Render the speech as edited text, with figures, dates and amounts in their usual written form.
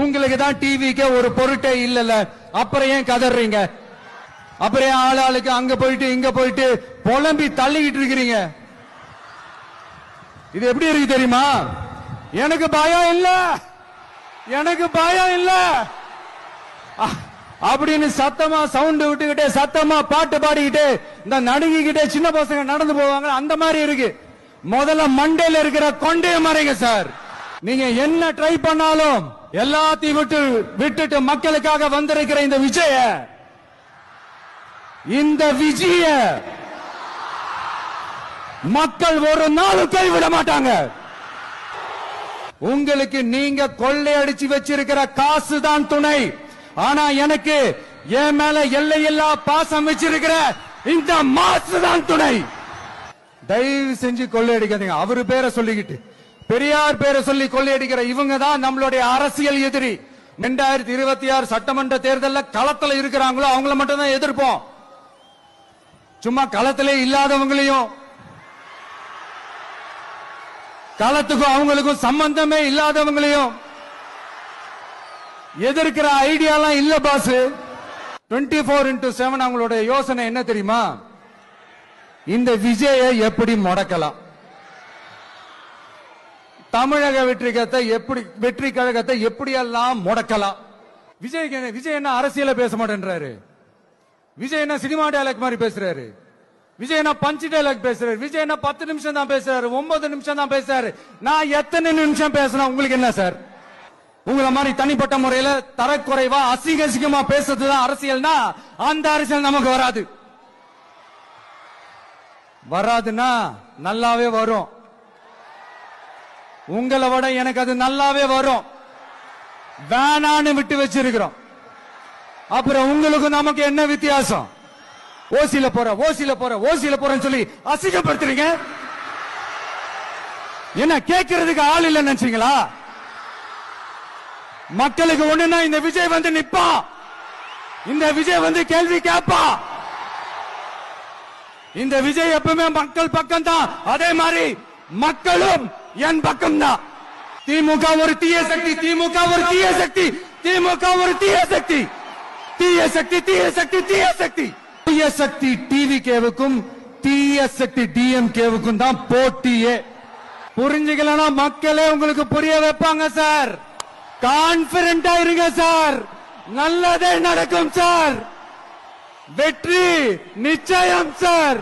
உங்களுக்கு தான் டிவிக்கு ஒரு பொருட்டே இல்லல, அப்புறம் ஏன் கதறீங்க? அப்புறம் ஆளாளுக்கு அங்க போயிட்டு இங்க போயிட்டு புலம்பி தள்ளிக்கிட்டு இருக்கிறீங்க. இது எப்படி இருக்கு தெரியுமா? எனக்கு பயம் இல்ல, எனக்கு பயம் இல்ல அப்படின்னு சத்தமா சவுண்ட் விட்டுக்கிட்டே சத்தமா பாட்டு பாடிக்கிட்டே இந்த நடுங்கிக்கிட்டே சின்ன பசங்க நடந்து போவாங்க. அந்த மாதிரி இருக்கு. முதல்ல மண்டையில இருக்கிற கொண்டைய மறைங்க சார். நீங்க என்ன ட்ரை பண்ணாலும் எல்லாத்தையும் விட்டுட்டு மக்களுக்காக வந்திருக்கிற இந்த விஜய மக்கள் ஒரு நாளும் கைவிட மாட்டாங்க. உங்களுக்கு நீங்க கொள்ளையடிச்சு வச்சிருக்கிற காசு தான் துணை. ஆனா எனக்கு என் மேல எல்லையில்லா பாசம் வச்சிருக்கிற இந்த மாசு தான் துணை. தயவு செஞ்சு கொள்ளையடிக்காதீங்க. அவரு பேரை சொல்லிக்கிட்டு பெரியார் பேரை சொல்லி கொள்ளையடிக்கிற இவங்க தான் நம்மளுடைய அரசியல் எதிரி. 2026 சட்டமன்ற தேர்தலில் களத்துல இருக்கிறாங்களோ அவங்கள மட்டும் தான் எதிர்ப்போம். சும்மா களத்திலே இல்லாதவங்களையும் களத்துக்கும் அவங்களுக்கும் சம்பந்தமே இல்லாதவங்களையும் எதிர்க்கிற ஐடியாலாம் இல்ல பாஸ். 24/7 அவங்களுடைய யோசனை என்ன தெரியுமா? இந்த விஜயை எப்படி முடக்கலாம், தமிழக வெற்றி கழகத்தை எப்படியெல்லாம் முடக்கலாம். விஜய் என்ன அரசியல பேச மாட்டேன்றாரு. விஜய் என்ன சினிமா டயலாக் மாதிரி பேசுறாரு. விஜய் என்ன பஞ்ச் டயலாக் பேசுறாரு. விஜய் என்ன 10 நிமிஷம் தான் பேசுறாரு, 9 நிமிஷம் தான் பேசுறாரு. நான் எத்தனை நிமிஷம் பேசினா உங்களுக்கு என்ன சார்? உங்களை மாதிரி தனிப்பட்ட முறையில தரக்குறைவா அசிங்கமா பேசுறதுதான் அரசியல்னா அந்த அரசியல் நமக்கு வராது. வராதுன்னா நல்லாவே வரும். உங்களை விட எனக்கு அது நல்லாவே வரும். வேணான்னு விட்டு வச்சிருக்கிறோம். அப்புறம் உங்களுக்கு நமக்கு என்ன வித்தியாசம்? ஓசில போறேன்னு சொல்லி அசிங்கப்படுத்துறீங்க. என்ன கேட்கறதுக்கு ஆள் இல்லைன்னு நினைச்சீங்களா? மக்களுக்கு ஒண்ணுன்னா இந்த விஜய் வந்து நிப்பா, இந்த விஜய் வந்து கேள்வி கேட்பா. இந்த விஜய் எப்பவுமே மக்கள் பக்கம் தான். அதே மாதிரி மக்களும் என் பக்கம் தான். திமுக ஒரு தீய சக்தி, திமுக ஒரு தீய சக்தி, திமுக ஒரு தீய சக்தி, தீய சக்தி, தீய சக்தி, தீய சக்தி. தீய சக்தி டிவிகேவுக்கும் தீய சக்தி டிஎம்கேவுக்கும் தான் போட்டியே. புரிஞ்சுக்கலன்னா மக்களே உங்களுக்கு புரிய வைப்பாங்க சார். கான்பிடண்டா இருங்க சார். நல்லதே நடக்கும் சார். வெற்றி நிச்சயம் சார்.